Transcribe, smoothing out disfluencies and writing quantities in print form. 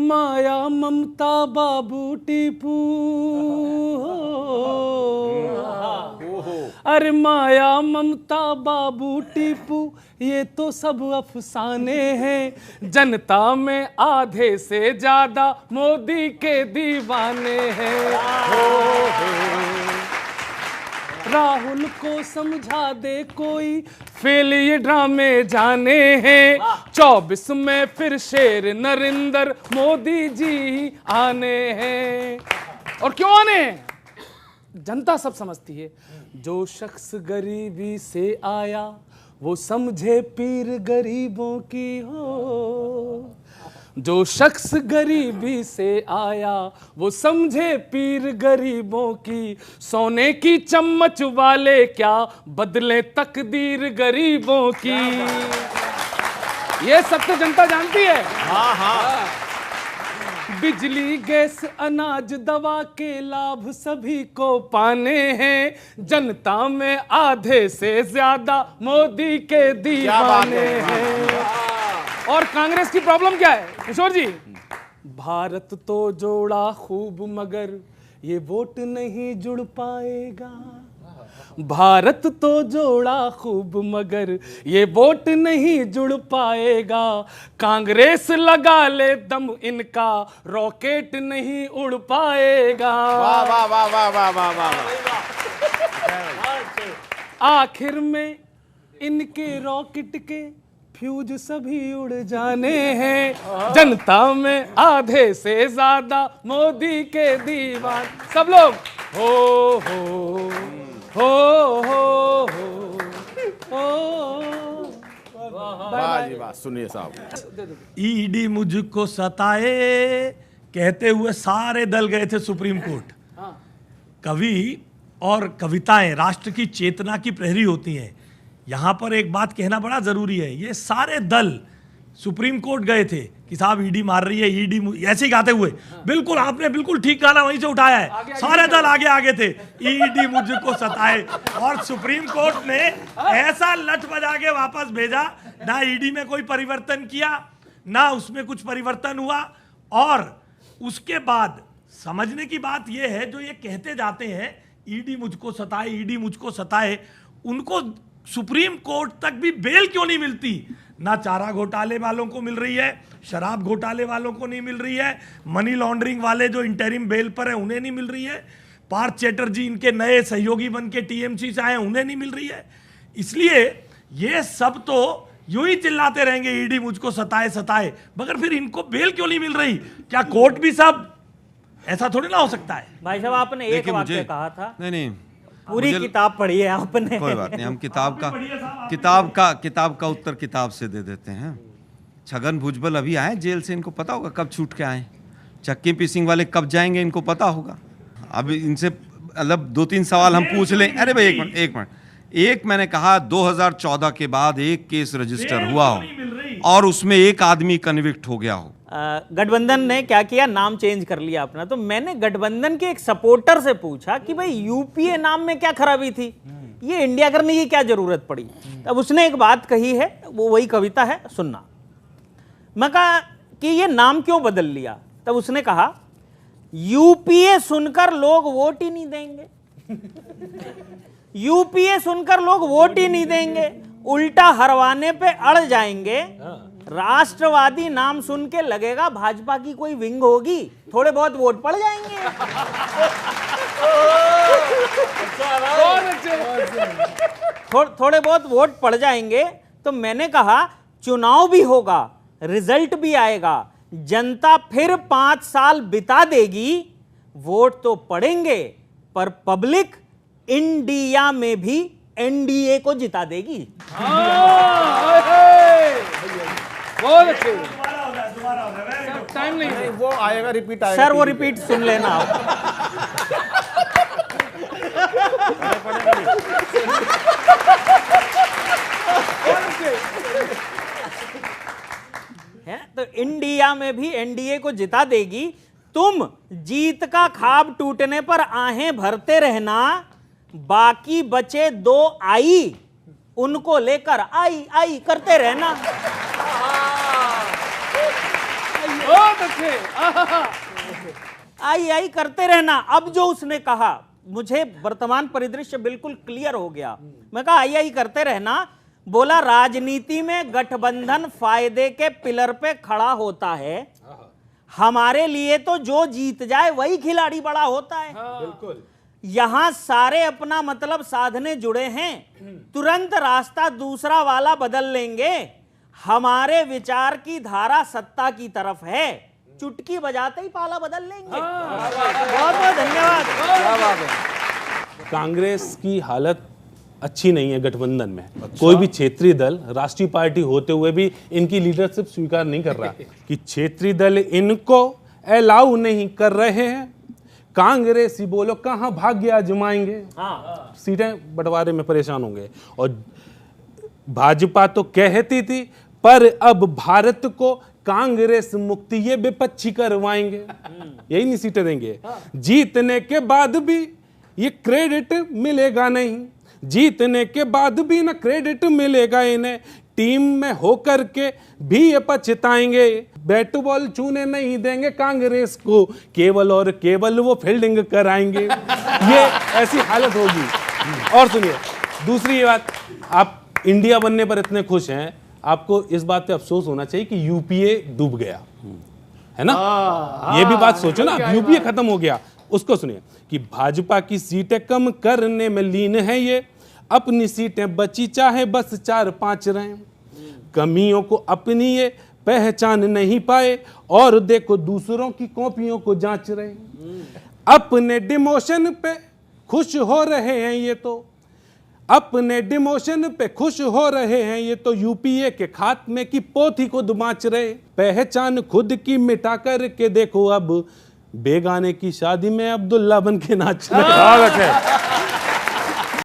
माया ममता बाबू टीपू, अरे माया ममता बाबू टीपू ये तो सब अफसाने हैं, जनता में आधे से ज्यादा मोदी के दीवाने हैं। राहुल को समझा दे कोई, फेल ये ड्रामे जाने हैं, 24 में फिर शेर नरेंद्र मोदी जी आने हैं। और क्यों आने हैं? जनता सब समझती है। जो शख्स गरीबी से आया वो समझे पीर गरीबों की हो, जो शख्स गरीबी से आया वो समझे पीर गरीबों की, सोने की चम्मच वाले क्या बदले तकदीर गरीबों की। ये सब तो जनता जानती है। हाँ हाँ। बिजली गैस अनाज दवा के लाभ सभी को पाने हैं, जनता में आधे से ज्यादा मोदी के दीवाने हैं। और कांग्रेस की प्रॉब्लम क्या है किशोर जी? भारत तो जोड़ा खूब मगर ये वोट नहीं जुड़ पाएगा, भारत तो जोड़ा खूब मगर ये वोट नहीं जुड़ पाएगा, कांग्रेस लगा ले दम इनका रॉकेट नहीं उड़ पाएगा। वाह वाह वाह वाह वाह वाह वाह। आखिर में इनके रॉकेट के फ्यूज सभी उड़ जाने हैं, जनता में आधे से ज्यादा मोदी के दीवान। सब लोग हो हो हो हो हो। वाह जी वाह। सुनिए साहब, ईडी मुझको सताए कहते हुए सारे दल गए थे सुप्रीम कोर्ट। कवि और कविताएं राष्ट्र की चेतना की प्रहरी होती हैं। यहाँ पर एक बात कहना बड़ा जरूरी है, ये सारे दल सुप्रीम कोर्ट गए थे कि साहब ईडी मार रही है, ईडी ऐसे ही गाते हुए। बिल्कुल आपने बिल्कुल ठीक गाना वहीं से उठाया है। सारे दल आगे आगे थे, ईडी मुझको सताए, और सुप्रीम कोर्ट ने ऐसा लठ बजा के वापस भेजा, ना ईडी में कोई परिवर्तन किया ना उसमें कुछ परिवर्तन हुआ। और उसके बाद समझने की बात यह है, जो ये कहते जाते हैं ईडी मुझको सताए, ईडी मुझको सताए, उनको सुप्रीम कोर्ट तक भी बेल क्यों नहीं मिलती? ना चारा घोटाले वालों को मिल रही है, शराब घोटाले वालों को नहीं मिल रही है, मनी लॉन्ड्रिंग वाले जो इंटरिम बेल पर है उन्हें नहीं मिल रही है, पार्थ चैटर्जी इनके नए सहयोगी बन के टीएमसी से आए उन्हें नहीं मिल रही है। इसलिए ये सब तो यूं ही चिल्लाते रहेंगे ईडी मुझको सताए सताए, मगर फिर इनको बेल क्यों नहीं मिल रही? क्या कोर्ट भी सब ऐसा थोड़ी ना हो सकता है? भाई साहब आपने एक वाक्य कहा था। नहीं पूरी किताब पढ़ी है आपने। कोई बात नहीं, हम किताब का उत्तर किताब से दे देते हैं। छगन भुजबल अभी आए जेल से, इनको पता होगा कब छूट के आए। चक्की पीसिंग वाले कब जाएंगे इनको पता होगा। अब इनसे मतलब 2-3 सवाल हम पूछ लें। अरे भाई एक मिनट, एक मैंने कहा 2014 के बाद एक केस रजिस्टर हुआ हो और उसमें एक आदमी कन्विक्ट हो गया हो। गठबंधन ने क्या किया, नाम चेंज कर लिया अपना। तो मैंने गठबंधन के एक सपोर्टर से पूछा कि भाई यूपीए नाम में क्या खराबी थी, ये इंडिया करने की क्या जरूरत पड़ी? तब उसने एक बात कही है, वो वही कविता है, सुनना। मैं कहा कि ये नाम क्यों बदल लिया? तब उसने कहा यूपीए सुनकर लोग वोट ही नहीं देंगे, यूपीए सुनकर लोग वोट ही नहीं देंगे, उल्टा हरवाने पे अड़ जाएंगे, राष्ट्रवादी नाम सुन के लगेगा भाजपा की कोई विंग होगी, थोड़े बहुत वोट पड़ जाएंगे। थोड़े बहुत वोट पड़ जाएंगे। तो मैंने कहा चुनाव भी होगा, रिजल्ट भी आएगा, जनता फिर 5 साल बिता देगी, वोट तो पड़ेंगे पर पब्लिक इंडिया में भी एनडीए को जिता देगी। बहुत अच्छे। टाइम नहीं, वो आएगा, रिपीट आएगा। सर वो रिपीट सुन लेना आप। है तो इंडिया में भी एनडीए को जिता देगी। तुम जीत का ख्वाब टूटने पर आहें भरते रहना, बाकी बचे 2 आई उनको लेकर आई आई करते रहना। बहुत अच्छे। आई करते रहना। अब जो उसने कहा, मुझे वर्तमान परिदृश्य बिल्कुल क्लियर हो गया। मैं कहा आई करते रहना। बोला राजनीति में गठबंधन फायदे के पिलर पे खड़ा होता है, हमारे लिए तो जो जीत जाए वही खिलाड़ी बड़ा होता है। बिल्कुल। यहां सारे अपना मतलब साधने जुड़े हैं, तुरंत रास्ता दूसरा वाला बदल लेंगे। हमारे विचार की धारा सत्ता की तरफ है, चुटकी बजाते ही पाला बदल लेंगे। बहुत बहुत धन्यवाद। कांग्रेस की हालत अच्छी नहीं है गठबंधन में। कोई भी क्षेत्रीय दल राष्ट्रीय पार्टी होते हुए भी इनकी लीडरशिप स्वीकार नहीं कर रहा कि क्षेत्रीय दल इनको अलाउ नहीं कर रहे हैं। कांग्रेसी बोलो कहां भाग्य आजमाएंगे, सीटें बंटवारे में परेशान होंगे। और भाजपा तो कहती थी पर अब भारत को कांग्रेस मुक्ति ये विपक्षी करवाएंगे, यही नहीं सीटें देंगे। जीतने के बाद भी ये क्रेडिट मिलेगा नहीं, जीतने के बाद भी ना क्रेडिट मिलेगा इन्हें, टीम में होकर के भी ये पछताएंगे। बैट बॉल छूने नहीं देंगे कांग्रेस को, केवल और केवल वो फील्डिंग कराएंगे। ये ऐसी हालत होगी। और सुनिए दूसरी ये बात, आप इंडिया बनने पर इतने खुश हैं, आपको इस बात पे अफसोस होना चाहिए कि यूपीए डूब गया, है ना? ये भी बात सोचो ना, यूपीए खत्म हो गया। उसको सुनिए कि भाजपा की सीटें कम करने में लीन है ये, अपनी सीटें बची चाहे बस 4-5 रहें। कमियों को अपनी ये पहचान नहीं पाए और देखो दूसरों की कॉपियों को जांच रहे। अपने डिमोशन पे खुश हो रहे हैं ये तो, अपने डिमोशन पे खुश हो रहे हैं ये तो, यूपीए के खात्मे की पोथी को दुमाच रहे। पहचान खुद की मिटा कर के देखो अब बेगाने की शादी में अब्दुल्ला बन के नाच रहे।